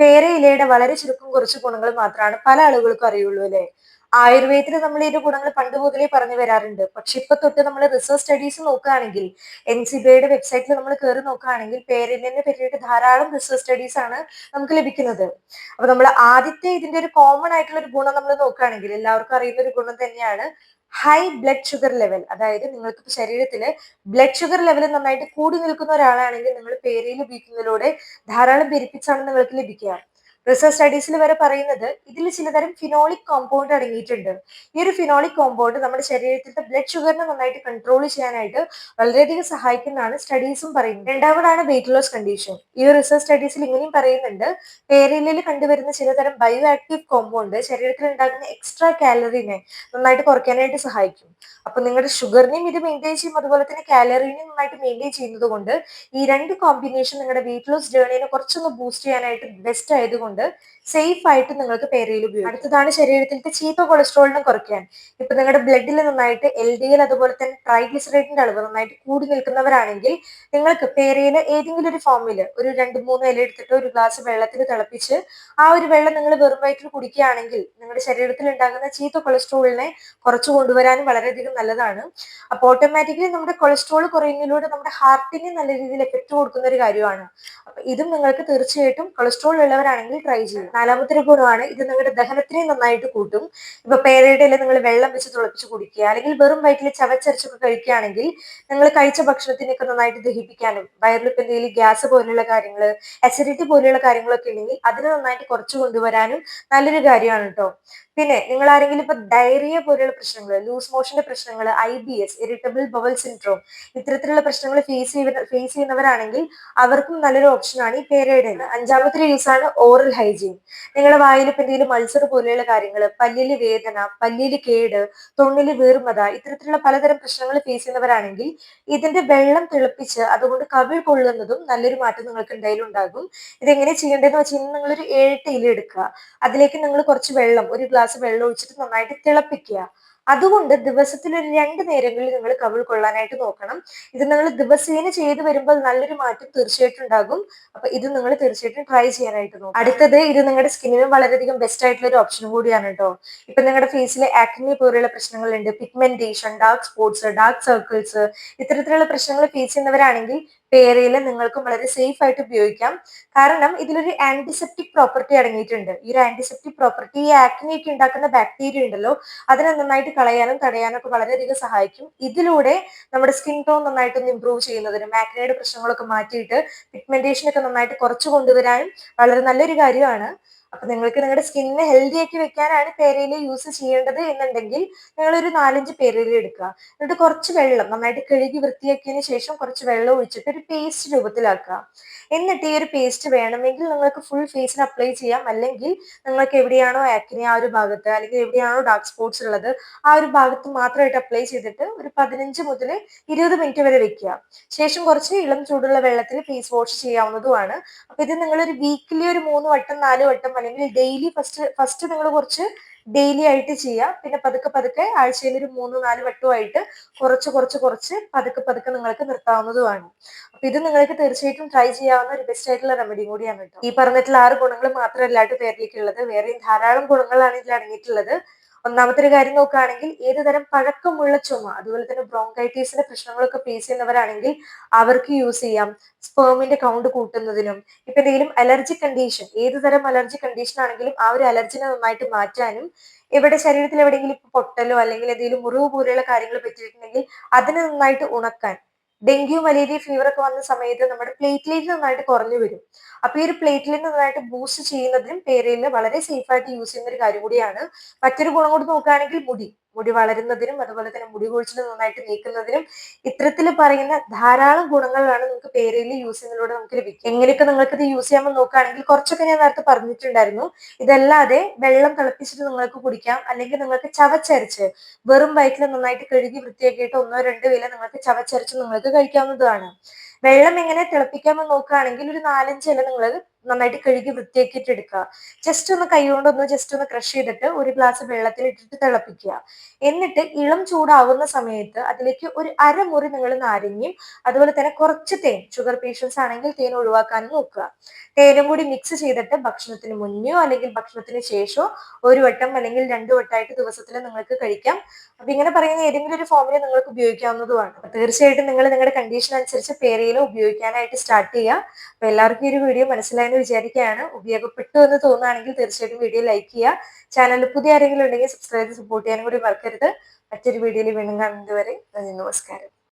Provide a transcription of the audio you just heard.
പേരയിലയുടെ വളരെ ചുരുക്കം കുറച്ച് ഗുണങ്ങൾ മാത്രമാണ് പല ആളുകൾക്കും അറിയുള്ളൂ അല്ലെ. ആയുർവേദത്തിൽ നമ്മൾ ഇതിന്റെ ഗുണങ്ങൾ പണ്ട് മുതലേ പറഞ്ഞു വരാറുണ്ട്. പക്ഷെ ഇപ്പൊ തൊട്ട് നമ്മൾ റിസർച്ച് സ്റ്റഡീസ് നോക്കുകയാണെങ്കിൽ NCBIയുടെ വെബ്സൈറ്റിൽ നമ്മൾ കയറി നോക്കുകയാണെങ്കിൽ പേരയിലിനെ പറ്റിയിട്ട് ധാരാളം റിസർച്ച് സ്റ്റഡീസ് ആണ് നമുക്ക് ലഭിക്കുന്നത്. അപ്പൊ നമ്മൾ ആദ്യത്തെ ഇതിന്റെ ഒരു കോമൺ ആയിട്ടുള്ള ഒരു ഗുണം നമ്മൾ നോക്കുകയാണെങ്കിൽ എല്ലാവർക്കും അറിയുന്ന ഒരു ഗുണം തന്നെയാണ് ഹൈ ബ്ലഡ് ഷുഗർ ലെവൽ. അതായത് നിങ്ങൾക്ക് ശരീരത്തില് ബ്ലഡ് ഷുഗർ ലെവൽ നന്നായിട്ട് കൂടി നിൽക്കുന്ന ഒരാളാണെങ്കിൽ നിങ്ങൾ പേരയിൽ ഉപയോഗിക്കുന്നതിലൂടെ ധാരാളം ബെനിഫിറ്റ്സ് ആണ് നിങ്ങൾക്ക് ലഭിക്കുക. റിസർച്ച് സ്റ്റഡീസിൽ വരെ പറയുന്നത് ഇതിൽ ചിലതരം ഫിനോളിക് കോമ്പൗണ്ട് അടങ്ങിയിട്ടുണ്ട്. ഈ ഒരു ഫിനോളിക് കോമ്പൗണ്ട് നമ്മുടെ ശരീരത്തിലെ ബ്ലഡ് ഷുഗറിനെ നന്നായിട്ട് കൺട്രോൾ ചെയ്യാനായിട്ട് വളരെയധികം സഹായിക്കുന്നതാണ് സ്റ്റഡീസും പറയുന്നത്. രണ്ടാമതാണ് വെയിറ്റ് ലോസ് കണ്ടീഷൻ. ഈ ഒരു റിസർച്ച് സ്റ്റഡീസിൽ ഇങ്ങനെയും പറയുന്നുണ്ട്, പേരയിലയിൽ കണ്ടുവരുന്ന ചിലതരം ബയോ ആക്റ്റീവ് കോമ്പൗണ്ട് ശരീരത്തിൽ ഉണ്ടാകുന്ന എക്സ്ട്രാ കാലറിനെ നന്നായിട്ട് കുറയ്ക്കാനായിട്ട് സഹായിക്കും. അപ്പൊ നിങ്ങളുടെ ഷുഗറിനെയും ഇത് മെയിൻറ്റെയിൻ ചെയ്യും, അതുപോലെ തന്നെ കാലറിനെയും നന്നായിട്ട് മെയിൻറ്റെയിൻ ചെയ്യുന്നത് കൊണ്ട് ഈ രണ്ട് കോമ്പിനേഷൻ നിങ്ങളുടെ വെയിറ്റ് ലോസ് ജേർണിനെ കുറച്ചൊന്ന് ബൂസ്റ്റ് ചെയ്യാനായിട്ട് ബെസ്റ്റ് ആയതുകൊണ്ട് സേഫ് ആയിട്ട് നിങ്ങൾക്ക് പേരയിൽ ഉപയോഗിക്കാം. അടുത്തതാണ് ശരീരത്തിലത്തെ ചീത്ത കൊളസ്ട്രോളിനെ കുറയ്ക്കാൻ. ഇപ്പൊ നിങ്ങളുടെ ബ്ലഡിൽ നന്നായിട്ട് LDL അതുപോലെ തന്നെ ട്രൈഗ്ലിസറൈഡിന്റെ അളവ് നന്നായിട്ട് കൂടി നിൽക്കുന്നവരാണെങ്കിൽ നിങ്ങൾക്ക് പേരയില ഏതെങ്കിലും ഒരു ഫോമിൽ ഒരു 2-3 ഇല എടുത്തിട്ട് ഒരു ഗ്ലാസ് വെള്ളത്തിൽ തിളപ്പിച്ച് ആ ഒരു വെള്ളം നിങ്ങൾ വെറും വയറ്റിൽ കുടിക്കുകയാണെങ്കിൽ നിങ്ങളുടെ ശരീരത്തിൽ ഉണ്ടാകുന്ന ചീത്ത കൊളസ്ട്രോളിനെ കുറച്ചു കൊണ്ടുവരാനും വളരെയധികം നല്ലതാണ്. അപ്പൊ ഓട്ടോമാറ്റിക്കലി നമ്മുടെ കൊളസ്ട്രോൾ കുറയുന്നതിലൂടെ നമ്മുടെ ഹാർട്ടിന് നല്ല രീതിയിൽ എഫക്ട് കൊടുക്കുന്ന ഒരു കാര്യമാണ്. അപ്പൊ ഇതും നിങ്ങൾക്ക് തീർച്ചയായിട്ടും കൊളസ്ട്രോൾ ഉള്ളവരാണെങ്കിൽ ട്രൈ ചെയ്യും. നാലാമത്തെ ഒരു ഗുണമാണ് ഇത് നിങ്ങളുടെ ദഹനത്തിനെ നന്നായിട്ട് കൂട്ടും. ഇപ്പൊ പേരയുടെ ഇല നിങ്ങൾ വെള്ളം വെച്ച് തിളപ്പിച്ച് കുടിക്കുക അല്ലെങ്കിൽ വെറും വയറ്റിൽ ചവച്ചരച്ചൊക്കെ കഴിക്കുകയാണെങ്കിൽ നിങ്ങൾ കഴിച്ച ഭക്ഷണത്തിനൊക്കെ നന്നായിട്ട് ദഹിപ്പിക്കാനും വയറിൽ ഇപ്പൊ എന്തെങ്കിലും ഗ്യാസ് പോലുള്ള കാര്യങ്ങൾ, അസിഡിറ്റി പോലെയുള്ള കാര്യങ്ങളൊക്കെ ഉണ്ടെങ്കിൽ അതിനെ നന്നായിട്ട് കുറച്ചു കൊണ്ടുവരാനും നല്ലൊരു കാര്യമാണ് കേട്ടോ. പിന്നെ നിങ്ങൾ ആരെങ്കിലും ഇപ്പൊ ഡയറിയ പോലെയുള്ള പ്രശ്നങ്ങൾ, ലൂസ് മോഷന്റെ പ്രശ്നങ്ങൾ, IBS, ഇറിറ്റബിൾ ബവൽ സിൻഡ്രോം ഇത്തരത്തിലുള്ള പ്രശ്നങ്ങൾ ഫേസ് ചെയ്യുന്നവരാണെങ്കിൽ അവർക്കും നല്ലൊരു ഓപ്ഷനാണ് ഈ പേരയുടെ ഇല. അഞ്ചാമത്തെ യൂസ് ആണ് ഓറൽ ഹൈജീൻ. നിങ്ങളുടെ വായിൽ ഇപ്പൊ എന്തെങ്കിലും അൾസർ പോലെയുള്ള കാര്യങ്ങൾ, പല്ലില് വേദന, പല്ലില് കേട്, തൊണ്ണില് വീർമത ഇത്തരത്തിലുള്ള പലതരം പ്രശ്നങ്ങൾ ഫേസ് ചെയ്യുന്നവരാണെങ്കിൽ ഇതിന്റെ വെള്ളം തിളപ്പിച്ച് അതുകൊണ്ട് കവിൾ കൊള്ളുന്നതും നല്ലൊരു മാറ്റം നിങ്ങൾക്ക് എന്തായാലും ഉണ്ടാകും. ഇതെങ്ങനെ ചെയ്യേണ്ടതെന്ന് വെച്ചാൽ നിങ്ങളൊരു 7-8 ഇല എടുക്കുക. അതിലേക്ക് നിങ്ങൾ കുറച്ച് വെള്ളം, ഒരു ഗ്ലാസ് വെള്ളം ഒഴിച്ചിട്ട് നന്നായിട്ട് തിളപ്പിക്കുക. അതുകൊണ്ട് ദിവസത്തിൽ ഒരു 2 നേരങ്ങളിൽ നിങ്ങൾ കവിൾ കൊള്ളാനായിട്ട് നോക്കണം. ഇത് നിങ്ങൾ ദിവസേന ചെയ്തു വരുമ്പോൾ നല്ലൊരു മാറ്റം തീർച്ചയായിട്ടും ഉണ്ടാകും. അപ്പൊ ഇത് നിങ്ങൾ തീർച്ചയായിട്ടും ട്രൈ ചെയ്യാനായിട്ട് നോക്കും. അടുത്തത് ഇത് നിങ്ങളുടെ സ്കിന്നിനും വളരെയധികം ബെസ്റ്റ് ആയിട്ടുള്ള ഒരു ഓപ്ഷൻ കൂടിയാണ് കേട്ടോ. ഇപ്പൊ നിങ്ങളുടെ ഫേസിലെ ആക്നെ പോലുള്ള പ്രശ്നങ്ങളുണ്ട്, pigmentation, dark sports, dark circles ഇത്തരത്തിലുള്ള പ്രശ്നങ്ങൾ ഫേസ് ചെയ്യുന്നവരാണെങ്കിൽ പേരയില നിങ്ങൾക്കും വളരെ സേഫ് ആയിട്ട് ഉപയോഗിക്കാം. കാരണം ഇതിലൊരു ആന്റിസെപ്റ്റിക് പ്രോപ്പർട്ടി അടങ്ങിയിട്ടുണ്ട്. ഈ ഒരു ആന്റിസെപ്റ്റിക് പ്രോപ്പർട്ടി ഈ ആക്നെ ഒക്കെ ഉണ്ടാക്കുന്ന ബാക്ടീരിയ ഉണ്ടല്ലോ അതിനെ നന്നായിട്ട് കളയാനും തടയാനും ഒക്കെ വളരെയധികം സഹായിക്കും. ഇതിലൂടെ നമ്മുടെ സ്കിൻ ടോൺ നന്നായിട്ടൊന്ന് ഇംപ്രൂവ് ചെയ്യുന്നതിനും ആക്നയുടെ പ്രശ്നങ്ങളൊക്കെ മാറ്റിയിട്ട് പിഗ്മെന്റേഷൻ ഒക്കെ നന്നായിട്ട് കുറച്ചു കൊണ്ടുവരാനും വളരെ നല്ലൊരു കാര്യമാണ്. അപ്പൊ നിങ്ങൾക്ക് നിങ്ങളുടെ സ്കിന്നിനെ ഹെൽത്തി ആക്കി വെക്കാനാണ് പേരയില യൂസ് ചെയ്യേണ്ടത് എന്നുണ്ടെങ്കിൽ നിങ്ങൾ ഒരു 4-5 പേരയില എടുക്കുക. എന്നിട്ട് കുറച്ച് വെള്ളം നന്നായിട്ട് കഴുകി വൃത്തിയാക്കിയതിന് ശേഷം കുറച്ച് വെള്ളം ഒഴിച്ചിട്ട് ഒരു പേസ്റ്റ് രൂപത്തിലാക്കുക. എന്നിട്ട് ഈ ഒരു പേസ്റ്റ് വേണമെങ്കിൽ നിങ്ങൾക്ക് ഫുൾ ഫേസിന് അപ്ലൈ ചെയ്യാം, അല്ലെങ്കിൽ നിങ്ങൾക്ക് എവിടെയാണോ ആക്നെ ആ ഒരു ഭാഗത്ത് അല്ലെങ്കിൽ എവിടെയാണോ ഡാർക്ക് സ്പോട്സ് ഉള്ളത് ആ ഒരു ഭാഗത്ത് മാത്രമായിട്ട് അപ്ലൈ ചെയ്തിട്ട് ഒരു 15 മുതൽ 20 മിനിറ്റ് വരെ വെക്കുക. ശേഷം കുറച്ച് ഇളം ചൂടുള്ള വെള്ളത്തിൽ ഫേസ് വാഷ് ചെയ്യാവുന്നതുമാണ്. അപ്പൊ ഇത് നിങ്ങൾ ഒരു വീക്കിലി ഒരു 3 വട്ടം 4 വട്ടം അല്ലെങ്കിൽ ഡെയിലി ഫസ്റ്റ് നിങ്ങൾ കുറച്ച് ഡെയിലി ആയിട്ട് ചെയ്യുക. പിന്നെ പതുക്കെ പതുക്കെ ആഴ്ചയിൽ ഒരു 3-4 വട്ടമായിട്ട് കുറച്ച് കുറച്ച് കുറച്ച് പതുക്കെ പതുക്കെ നിങ്ങൾക്ക് നിർത്താവുന്നതുമാണ്. അപ്പൊ ഇത് നിങ്ങൾക്ക് തീർച്ചയായിട്ടും ട്രൈ ചെയ്യാവുന്ന ഒരു ബെസ്റ്റ് ആയിട്ടുള്ള റെമഡിയും കൂടിയാണ് കേട്ടോ. ഈ പറഞ്ഞിട്ടുള്ള 6 ഗുണങ്ങൾ മാത്രമല്ല പേരിലേക്കുള്ളത്, വേറെയും ധാരാളം ഗുണങ്ങളാണ് ഇതിൽ അടങ്ങിയിട്ടുള്ളത്. ഒന്നാമത്തെ ഒരു കാര്യം നോക്കുകയാണെങ്കിൽ ഏത് തരം പഴക്കമുള്ള ചുമ അതുപോലെ തന്നെ ബ്രോങ്കൈറ്റീസിന്റെ പ്രശ്നങ്ങളൊക്കെ ഫേസ് ചെയ്യുന്നവരാണെങ്കിൽ അവർക്ക് യൂസ് ചെയ്യാം. സ്പേമിന്റെ കൗണ്ട് കൂട്ടുന്നതിനും ഇപ്പൊ എന്തെങ്കിലും അലർജി കണ്ടീഷൻ, ഏത് തരം അലർജി കണ്ടീഷൻ ആണെങ്കിലും ആ ഒരു അലർജിനെ നന്നായിട്ട് മാറ്റാനും ഇവിടെ ശരീരത്തിൽ എവിടെയെങ്കിലും ഇപ്പൊ പൊട്ടലോ അല്ലെങ്കിൽ എന്തെങ്കിലും മുറിവ് പോലെയുള്ള കാര്യങ്ങൾ പറ്റിയിട്ടുണ്ടെങ്കിൽ അതിനെ നന്നായിട്ട് ഉണക്കാൻ, ഡെങ്കു മലേറിയ ഫീവർ ഒക്കെ വന്ന സമയത്ത് നമ്മുടെ പ്ലേറ്റ്ലേറ്റ് നന്നായിട്ട് കുറഞ്ഞു വരും. അപ്പൊ ഈ ഒരു പ്ലേറ്റ്ലേറ്റ് നന്നായിട്ട് ബൂസ്റ്റ് ചെയ്യുന്നതിനും പേരയില വളരെ സേഫ് ആയിട്ട് യൂസ് ചെയ്യുന്ന ഒരു കാര്യം കൂടിയാണ്. മറ്റൊരു ഗുണം കൂടി നോക്കുകയാണെങ്കിൽ മുടി വളരുന്നതിനും അതുപോലെ തന്നെ മുടി കൊഴിച്ചിൽ നന്നായിട്ട് നീക്കുന്നതിനും ഇത്തരത്തിൽ പറയുന്ന ധാരാളം ഗുണങ്ങളാണ് നമുക്ക് പേരയില യൂസ് ചെയ്യുന്നതിലൂടെ നമുക്ക് ലഭിക്കും. എങ്ങനെയൊക്കെ നിങ്ങൾക്ക് ഇത് യൂസ് ചെയ്യാമെന്ന് നോക്കുകയാണെങ്കിൽ കുറച്ചൊക്കെ ഞാൻ നേരത്തെ പറഞ്ഞിട്ടുണ്ടായിരുന്നു. ഇതല്ലാതെ വെള്ളം തിളപ്പിച്ചിട്ട് നിങ്ങൾക്ക് കുടിക്കാം, അല്ലെങ്കിൽ നിങ്ങൾക്ക് ചവച്ചരച്ച് വെറും വയറ്റിൽ നന്നായിട്ട് കഴുകി വൃത്തിയാക്കിയിട്ട് 1-2 ഇല നിങ്ങൾക്ക് ചവച്ചരച്ച് നിങ്ങൾക്ക് കഴിക്കാവുന്നതാണ്. വെള്ളം എങ്ങനെ തിളപ്പിക്കാമെന്ന് നോക്കുകയാണെങ്കിൽ ഒരു 4-5 ഇല നിങ്ങൾ നന്നായിട്ട് കഴുകി വൃത്തിയാക്കിയിട്ട് എടുക്കുക. ജസ്റ്റ് ഒന്ന് കൈകൊണ്ടൊന്ന് ജസ്റ്റ് ഒന്ന് ക്രഷ് ചെയ്തിട്ട് ഒരു ഗ്ലാസ് വെള്ളത്തിൽ ഇട്ടിട്ട് തിളപ്പിക്കുക. എന്നിട്ട് ഇളം ചൂടാവുന്ന സമയത്ത് അതിലേക്ക് ഒരു അരമുറി നിങ്ങൾ നാരങ്ങയും അതുപോലെ തന്നെ കുറച്ച് തേൻ, ഷുഗർ പേഷ്യൻസ് ആണെങ്കിൽ തേൻ ഒഴിവാക്കാനും നോക്കുക. തേനും കൂടി മിക്സ് ചെയ്തിട്ട് ഭക്ഷണത്തിന് മുന്നോ അല്ലെങ്കിൽ ഭക്ഷണത്തിന് ശേഷമോ ഒരു വട്ടം അല്ലെങ്കിൽ 2 വട്ടമായിട്ട് ദിവസത്തിൽ നിങ്ങൾക്ക് കഴിക്കാം. അപ്പൊ ഇങ്ങനെ പറയുന്ന ഏതെങ്കിലും ഒരു ഫോമിൽ നിങ്ങൾക്ക് ഉപയോഗിക്കാവുന്നതുമാണ്. അപ്പൊ തീർച്ചയായിട്ടും നിങ്ങൾ നിങ്ങളുടെ കണ്ടീഷൻ അനുസരിച്ച് പേരയില ഉപയോഗിക്കാനായിട്ട് സ്റ്റാർട്ട് ചെയ്യുക. അപ്പൊ എല്ലാവർക്കും ഈ ഒരു വീഡിയോ മനസ്സിലായെന്ന് വിചാരിക്കുകയാണ്. ഉപയോഗപ്പെട്ടു എന്ന് തോന്നുകയാണെങ്കിൽ തീർച്ചയായിട്ടും വീഡിയോ ലൈക്ക് ചെയ്യുക. ചാനലിൽ പുതിയ ആരെങ്കിലും ഉണ്ടെങ്കിൽ സബ്സ്ക്രൈബ് ചെയ്ത് സപ്പോർട്ട് ചെയ്യാനും കൂടി മറക്കരുത്. മറ്റൊരു വീഡിയോയിൽ വീണ്ടും കാണുന്നത് വരെ നന്ദി, നമസ്കാരം.